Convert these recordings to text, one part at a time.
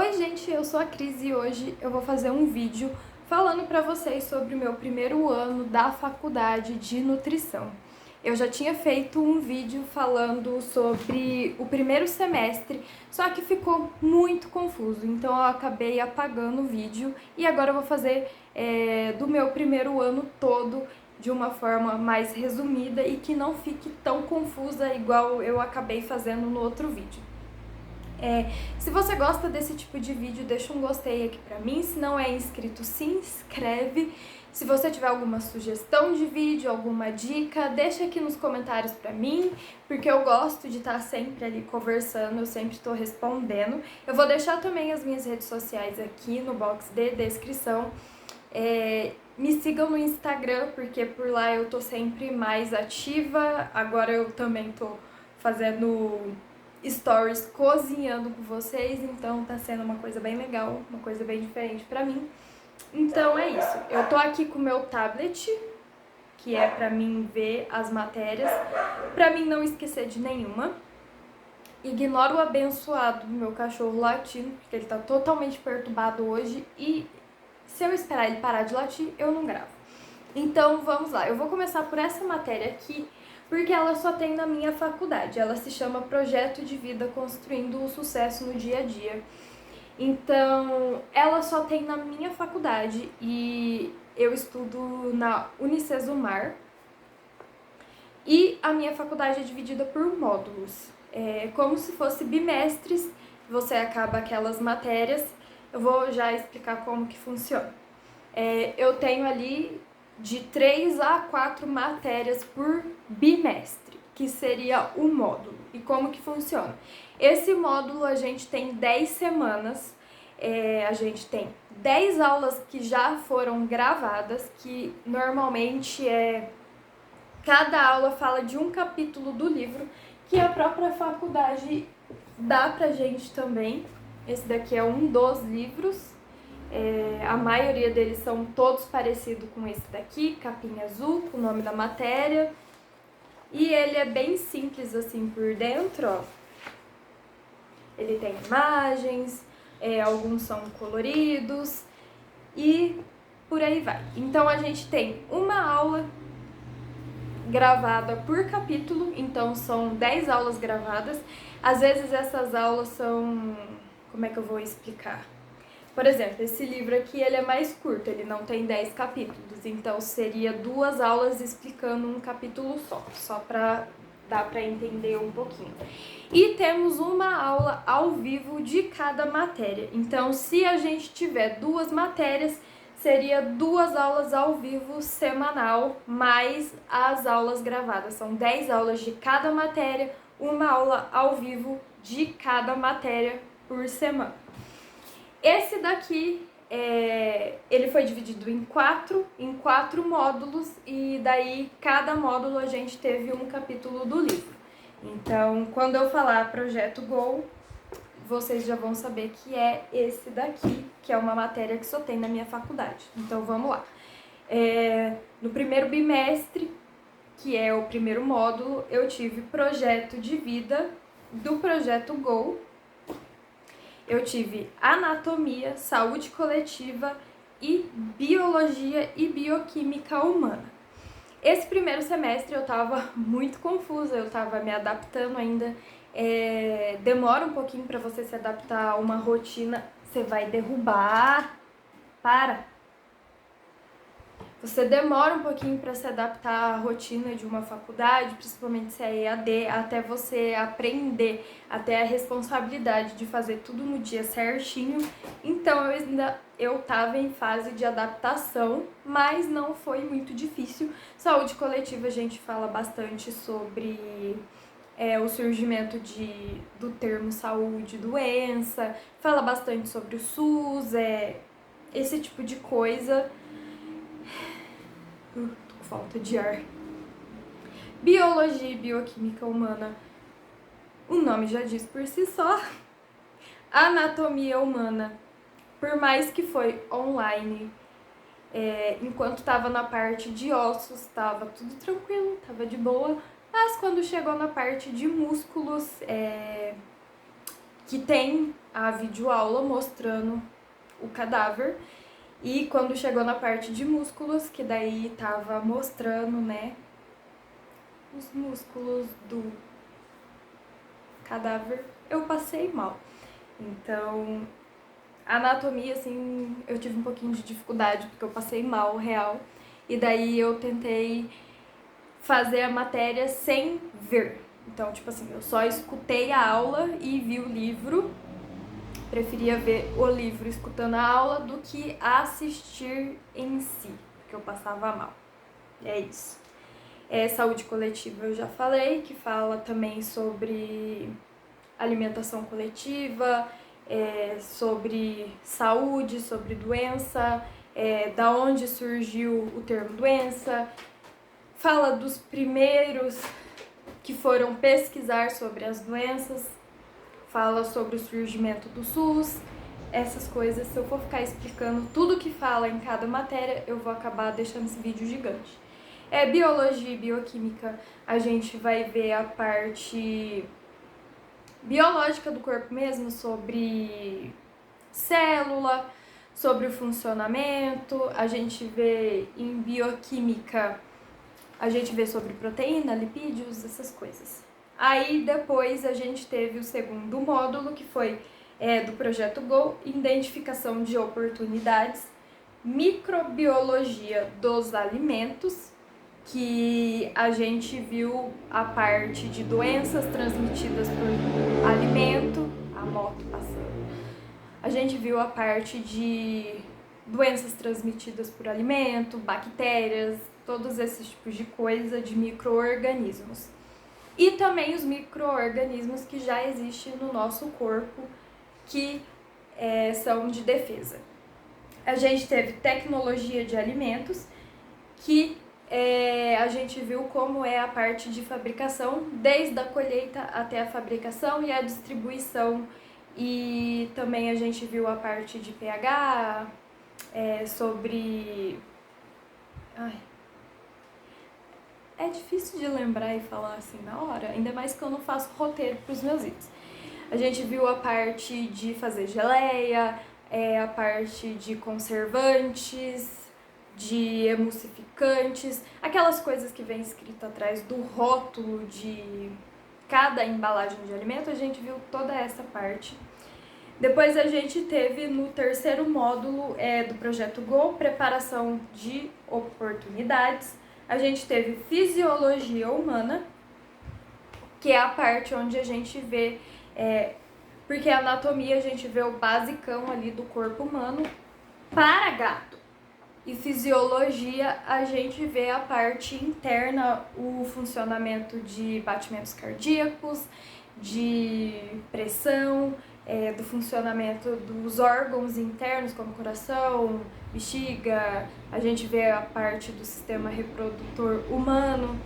Oi gente, eu sou a Cris e hoje eu vou fazer um vídeo falando pra vocês sobre o meu primeiro ano da faculdade de nutrição. Eu já tinha feito um vídeo falando sobre o primeiro semestre, só que ficou muito confuso, então eu acabei apagando o vídeo e agora eu vou fazer do meu primeiro ano todo de uma forma mais resumida e que não fique tão confusa igual eu acabei fazendo no outro vídeo. Se você gosta desse tipo de vídeo, deixa um gostei aqui pra mim. Se não é inscrito, se inscreve. Se você tiver alguma sugestão de vídeo, alguma dica, deixa aqui nos comentários pra mim, porque eu gosto de estar sempre ali conversando, eu sempre estou respondendo. Eu vou deixar também as minhas redes sociais aqui no box de descrição. Me sigam no Instagram, porque por lá eu tô sempre mais ativa. Agora eu também tô fazendo stories cozinhando com vocês, então tá sendo uma coisa bem legal, uma coisa bem diferente pra mim. Então é isso, eu tô aqui com o meu tablet, que é pra mim ver as matérias, pra mim não esquecer de nenhuma. Ignoro o abençoado do meu cachorro latindo, porque ele tá totalmente perturbado hoje e se eu esperar ele parar de latir, eu não gravo. Então vamos lá, eu vou começar por essa matéria aqui, porque ela só tem na minha faculdade. Ela se chama Projeto de Vida Construindo o Sucesso no Dia a Dia. Então, ela só tem na minha faculdade e eu estudo na Unicesumar. E a minha faculdade é dividida por módulos. É como se fosse bimestres, você acaba aquelas matérias. Eu vou já explicar como que funciona. Eu tenho ali de 3 a 4 matérias por bimestre, que seria o módulo. E como que funciona? Esse módulo a gente tem 10 semanas, a gente tem 10 aulas que já foram gravadas, que normalmente cada aula fala de um capítulo do livro, que a própria faculdade dá pra gente também. Esse daqui é um dos livros. A maioria deles são todos parecidos com esse daqui, capinha azul, com o nome da matéria. E ele é bem simples assim por dentro, ó. Ele tem imagens, alguns são coloridos e por aí vai. Então a gente tem uma aula gravada por capítulo, então são 10 aulas gravadas. Às vezes essas aulas são... como é que eu vou explicar? Por exemplo, esse livro aqui ele é mais curto, ele não tem 10 capítulos, então seria 2 aulas explicando um capítulo só para dar para entender um pouquinho. E temos uma aula ao vivo de cada matéria, então se a gente tiver 2 matérias, seria 2 aulas ao vivo semanal, mais as aulas gravadas. São 10 aulas de cada matéria, uma aula ao vivo de cada matéria por semana. Esse daqui, ele foi dividido em quatro módulos e daí cada módulo a gente teve um capítulo do livro. Então, quando eu falar Projeto Go, vocês já vão saber que é esse daqui, que é uma matéria que só tem na minha faculdade. Então, vamos lá. No primeiro bimestre, que é o primeiro módulo, eu tive Projeto de Vida do Projeto Go. Eu tive Anatomia, Saúde Coletiva e Biologia e Bioquímica Humana. Esse primeiro semestre eu tava muito confusa, eu tava me adaptando ainda. Demora um pouquinho para você se adaptar a uma rotina, você vai derrubar. Você demora um pouquinho para se adaptar à rotina de uma faculdade, principalmente se é EAD, até você aprender, até a responsabilidade de fazer tudo no dia certinho. Então eu tava em fase de adaptação, mas não foi muito difícil. Saúde coletiva a gente fala bastante sobre o surgimento do termo saúde, doença, fala bastante sobre o SUS, esse tipo de coisa. Tô com falta de ar. Biologia e Bioquímica Humana, o nome já diz por si só. Anatomia Humana, por mais que foi online, enquanto estava na parte de ossos, estava tudo tranquilo, estava de boa. Mas quando chegou na parte de músculos, que tem a videoaula mostrando o cadáver. E quando chegou na parte de músculos, que daí tava mostrando, né, os músculos do cadáver, eu passei mal. Então, a anatomia, assim, eu tive um pouquinho de dificuldade, porque eu passei mal, real. E daí eu tentei fazer a matéria sem ver. Então, tipo assim, eu só escutei a aula e vi o livro. Preferia ver o livro escutando a aula do que assistir em si, porque eu passava mal. É isso. Saúde coletiva eu já falei, que fala também sobre alimentação coletiva, sobre saúde, sobre doença, da onde surgiu o termo doença, fala dos primeiros que foram pesquisar sobre as doenças, fala sobre o surgimento do SUS, essas coisas. Se eu for ficar explicando tudo que fala em cada matéria, eu vou acabar deixando esse vídeo gigante. Biologia e bioquímica, a gente vai ver a parte biológica do corpo mesmo, sobre célula, sobre o funcionamento. A gente vê em bioquímica, a gente vê sobre proteína, lipídios, essas coisas. Aí depois a gente teve o segundo módulo, que foi do projeto GO, identificação de oportunidades, microbiologia dos alimentos, que a gente viu a parte de doenças transmitidas por alimento, a moto passando. A gente viu a parte de doenças transmitidas por alimento, bactérias, todos esses tipos de coisa, de micro-organismos. E também os micro-organismos que já existem no nosso corpo, que são de defesa. A gente teve tecnologia de alimentos, que a gente viu como é a parte de fabricação, desde a colheita até a fabricação e a distribuição. E também a gente viu a parte de pH, sobre... É difícil de lembrar e falar assim na hora, ainda mais que eu não faço roteiro para os meus vídeos. A gente viu a parte de fazer geleia, a parte de conservantes, de emulsificantes, aquelas coisas que vem escrito atrás do rótulo de cada embalagem de alimento, a gente viu toda essa parte. Depois a gente teve no terceiro módulo do projeto GO, preparação de oportunidades. A gente teve fisiologia humana, que é a parte onde a gente vê, porque a anatomia a gente vê o basicão ali do corpo humano para gato. E fisiologia a gente vê a parte interna, o funcionamento de batimentos cardíacos, de pressão, do funcionamento dos órgãos internos, como coração, bexiga. A gente vê a parte do sistema reprodutor humano.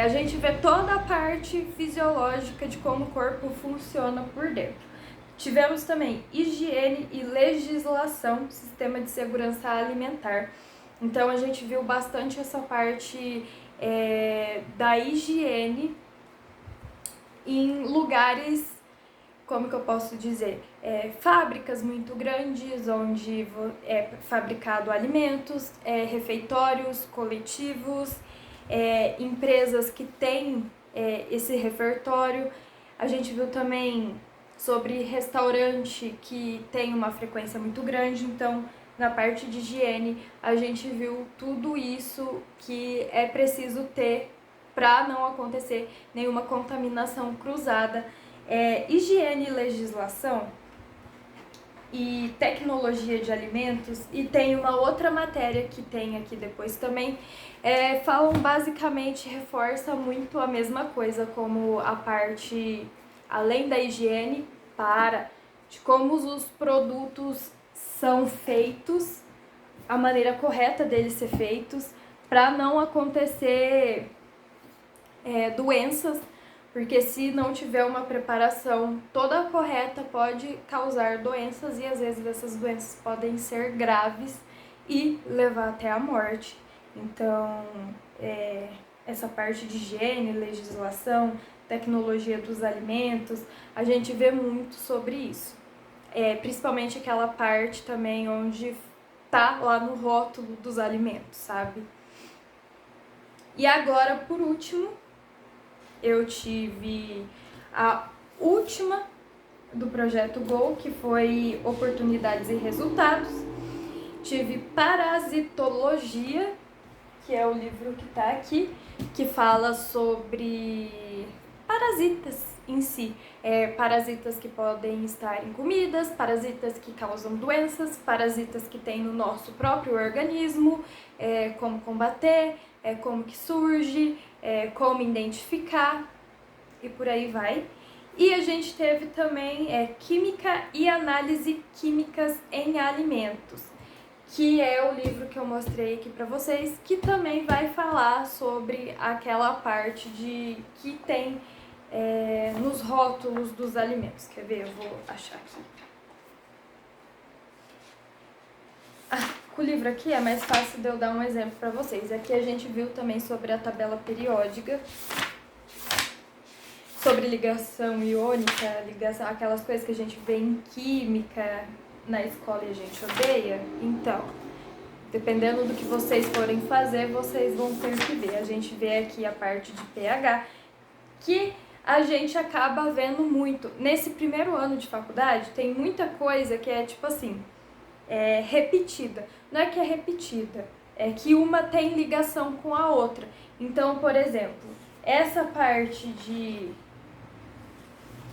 A gente vê toda a parte fisiológica de como o corpo funciona por dentro. Tivemos também higiene e legislação, sistema de segurança alimentar. Então a gente viu bastante essa parte da higiene em lugares, como que eu posso dizer, fábricas muito grandes, onde é fabricado alimentos, refeitórios coletivos, empresas que têm esse repertório. A gente viu também sobre restaurante que tem uma frequência muito grande, então na parte de higiene a gente viu tudo isso que é preciso ter para não acontecer nenhuma contaminação cruzada. Higiene e legislação e tecnologia de alimentos, e tem uma outra matéria que tem aqui depois também, falam basicamente, reforça muito a mesma coisa, como a parte, além da higiene, de como os produtos são feitos, a maneira correta deles ser feitos, para não acontecer doenças, porque se não tiver uma preparação toda correta, pode causar doenças, e às vezes essas doenças podem ser graves e levar até a morte. Então, essa parte de higiene, legislação, tecnologia dos alimentos, a gente vê muito sobre isso. principalmente aquela parte também onde tá lá no rótulo dos alimentos, sabe? E agora, por último, eu tive a última do projeto Go, que foi Oportunidades e Resultados. Tive Parasitologia, que é o livro que tá aqui, que fala sobre parasitas em si. Parasitas que podem estar em comidas, parasitas que causam doenças, parasitas que tem no nosso próprio organismo, como combater, como que surge, como identificar e por aí vai. E a gente teve também Química e Análise Químicas em Alimentos, que é o livro que eu mostrei aqui pra vocês, que também vai falar sobre aquela parte que tem nos rótulos dos alimentos. Quer ver? Eu vou achar aqui. Com o livro aqui é mais fácil de eu dar um exemplo pra vocês. Aqui a gente viu também sobre a tabela periódica, sobre ligação iônica, aquelas coisas que a gente vê em química na escola e a gente odeia. Então, dependendo do que vocês forem fazer, vocês vão ter que ver. A gente vê aqui a parte de pH, que a gente acaba vendo muito. Nesse primeiro ano de faculdade, tem muita coisa que é tipo assim, repetida. Não é que é repetida, é que uma tem ligação com a outra. Então, por exemplo, essa parte de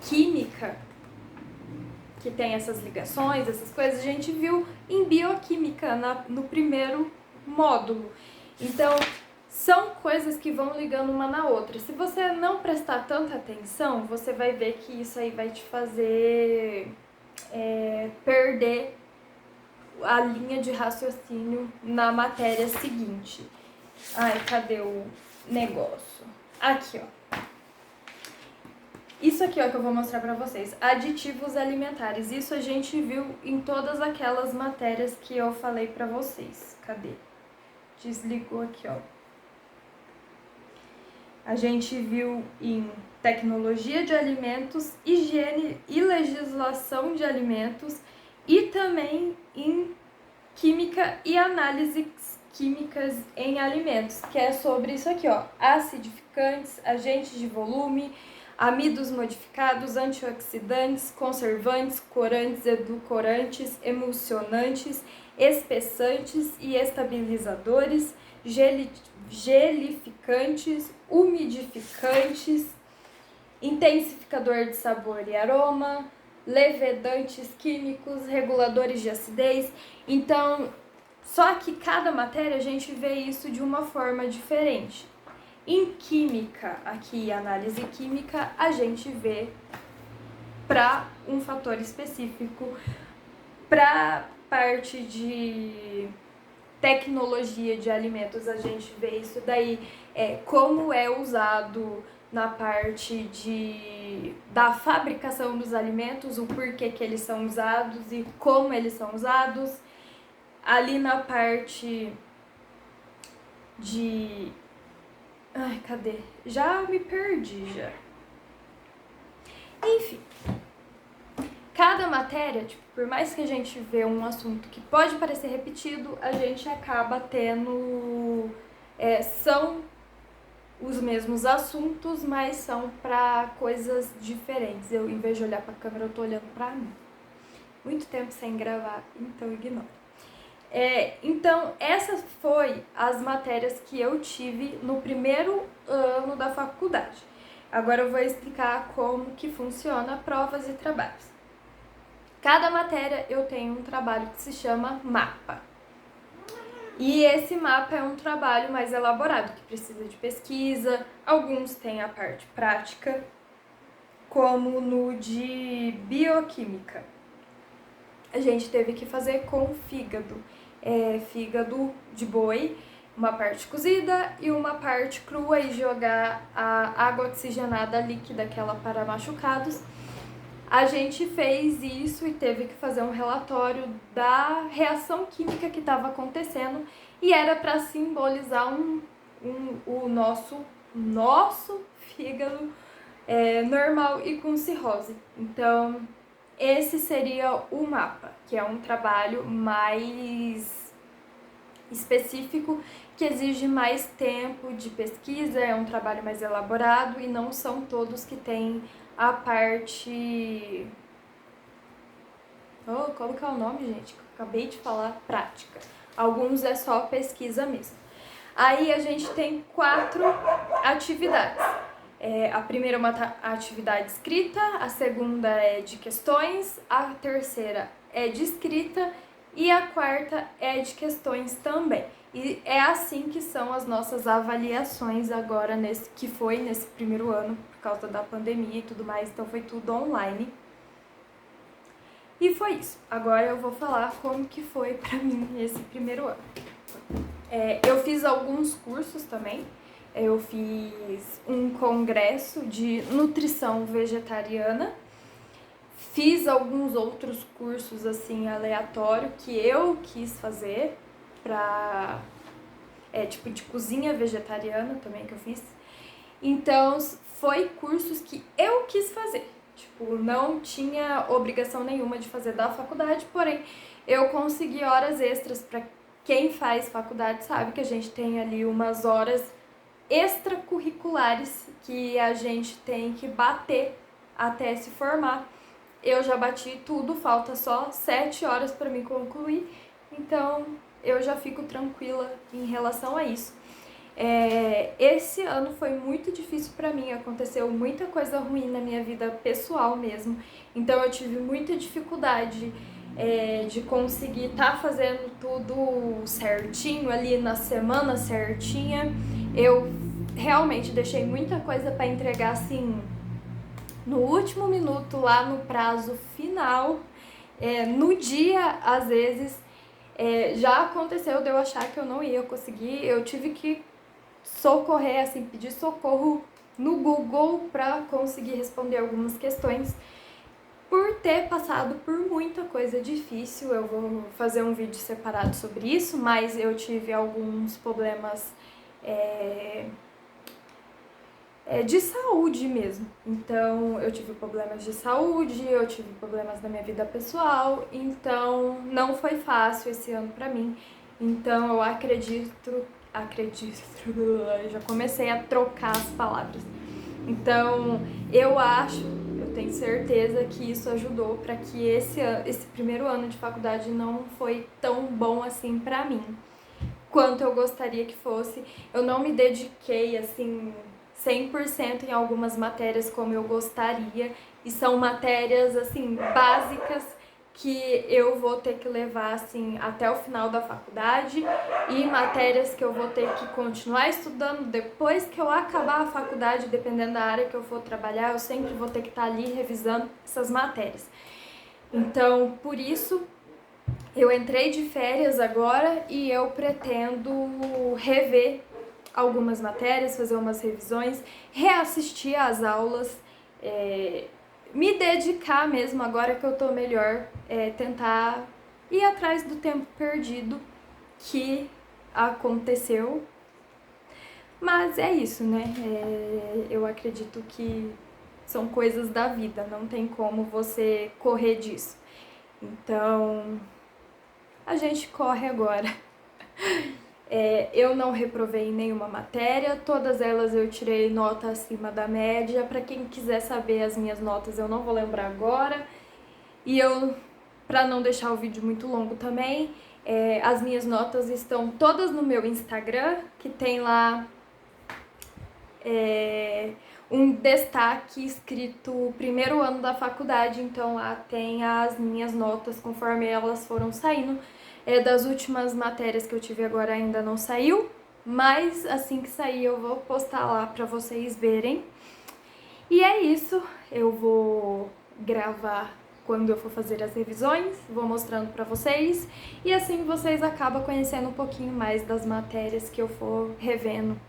química, que tem essas ligações, essas coisas, a gente viu em bioquímica no primeiro módulo. Então, são coisas que vão ligando uma na outra. Se você não prestar tanta atenção, você vai ver que isso aí vai te fazer perder a linha de raciocínio na matéria seguinte. Ai, cadê o negócio? Aqui, ó. Isso aqui, ó, que eu vou mostrar pra vocês. Aditivos alimentares. Isso a gente viu em todas aquelas matérias que eu falei pra vocês. Cadê? Desligou aqui, ó. A gente viu em tecnologia de alimentos, higiene e legislação de alimentos e também em química e análises químicas em alimentos, que é sobre isso aqui, ó, acidificantes, agentes de volume, amidos modificados, antioxidantes, conservantes, corantes, edulcorantes, emulsionantes, espessantes e estabilizadores, gelificantes, umidificantes, intensificador de sabor e aroma, levedantes químicos, reguladores de acidez. Então, só que cada matéria a gente vê isso de uma forma diferente. Em química, aqui análise química, a gente vê para um fator específico. Para parte de tecnologia de alimentos, a gente vê isso daí, como é usado na parte da fabricação dos alimentos, o porquê que eles são usados e como eles são usados. Ali na parte de... Ai, cadê? Já me perdi, já. Enfim. Cada matéria, tipo, por mais que a gente vê um assunto que pode parecer repetido, a gente acaba tendo... são os mesmos assuntos, mas são para coisas diferentes. Eu, em vez de olhar para a câmera, eu tô olhando para mim. Muito tempo sem gravar, então ignora. Então, essas foram as matérias que eu tive no primeiro ano da faculdade. Agora eu vou explicar como que funciona provas e trabalhos. Cada matéria eu tenho um trabalho que se chama mapa. E esse mapa é um trabalho mais elaborado, que precisa de pesquisa. Alguns têm a parte prática, como no de bioquímica. A gente teve que fazer com fígado. Fígado de boi, uma parte cozida e uma parte crua, e jogar a água oxigenada líquida, aquela para machucados. A gente fez isso e teve que fazer um relatório da reação química que estava acontecendo, e era para simbolizar o nosso fígado normal e com cirrose. Então, esse seria o mapa, que é um trabalho mais específico, que exige mais tempo de pesquisa, é um trabalho mais elaborado e não são todos que têm a parte... qual que é o nome, gente? Que eu acabei de falar, prática. Alguns é só pesquisa mesmo. Aí a gente tem 4 atividades. A primeira é uma atividade escrita, a segunda é de questões, a terceira é de escrita e a quarta é de questões também. E é assim que são as nossas avaliações agora, que foi nesse primeiro ano, por causa da pandemia e tudo mais, então foi tudo online. E foi isso. Agora eu vou falar como que foi pra mim esse primeiro ano. Eu fiz alguns cursos também. Eu fiz um congresso de nutrição vegetariana. Fiz alguns outros cursos assim aleatórios que eu quis fazer tipo de cozinha vegetariana também que eu fiz. Então, foi cursos que eu quis fazer. Tipo, não tinha obrigação nenhuma de fazer da faculdade, porém, eu consegui horas extras. Para quem faz faculdade sabe que a gente tem ali umas horas extracurriculares que a gente tem que bater até se formar. Eu já bati tudo, falta só 7 horas para mim concluir, então eu já fico tranquila em relação a isso. Esse ano foi muito difícil pra mim, aconteceu muita coisa ruim na minha vida pessoal mesmo, então eu tive muita dificuldade de conseguir estar fazendo tudo certinho ali na semana certinha. Eu realmente deixei muita coisa pra entregar assim no último minuto, lá no prazo final, no dia às vezes. Já aconteceu de eu achar que eu não ia conseguir, eu tive que socorrer, assim, pedir socorro no Google para conseguir responder algumas questões. Por ter passado por muita coisa difícil, eu vou fazer um vídeo separado sobre isso, mas eu tive alguns problemas de saúde mesmo. Então, eu tive problemas de saúde, eu tive problemas na minha vida pessoal, então não foi fácil esse ano pra mim. Então, eu acredito, já comecei a trocar as palavras. Então, eu tenho certeza que isso ajudou para que esse primeiro ano de faculdade não foi tão bom assim pra mim, quanto eu gostaria que fosse. Eu não me dediquei, assim, 100% em algumas matérias como eu gostaria, e são matérias, assim, básicas que eu vou ter que levar, assim, até o final da faculdade, e matérias que eu vou ter que continuar estudando depois que eu acabar a faculdade, dependendo da área que eu for trabalhar, eu sempre vou ter que estar ali revisando essas matérias. Então, por isso, eu entrei de férias agora e eu pretendo rever algumas matérias, fazer umas revisões, reassistir às aulas, me dedicar mesmo agora que eu tô melhor, tentar ir atrás do tempo perdido que aconteceu. Mas é isso, né? Eu acredito que são coisas da vida, não tem como você correr disso. Então, a gente corre agora. Eu não reprovei em nenhuma matéria, todas elas eu tirei nota acima da média. Para quem quiser saber as minhas notas, eu não vou lembrar agora. E para não deixar o vídeo muito longo também, as minhas notas estão todas no meu Instagram, que tem lá um destaque escrito primeiro ano da faculdade, então lá tem as minhas notas conforme elas foram saindo. Das últimas matérias que eu tive agora ainda não saiu, mas assim que sair eu vou postar lá pra vocês verem. E é isso, eu vou gravar quando eu for fazer as revisões, vou mostrando pra vocês, e assim vocês acabam conhecendo um pouquinho mais das matérias que eu for revendo.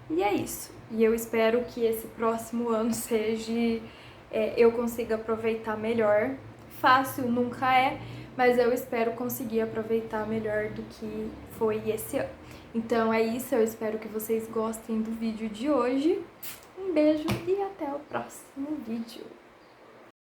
E é isso, e eu espero que esse próximo ano eu consiga aproveitar melhor. Fácil nunca é, mas eu espero conseguir aproveitar melhor do que foi esse ano. Então é isso, eu espero que vocês gostem do vídeo de hoje. Um beijo e até o próximo vídeo.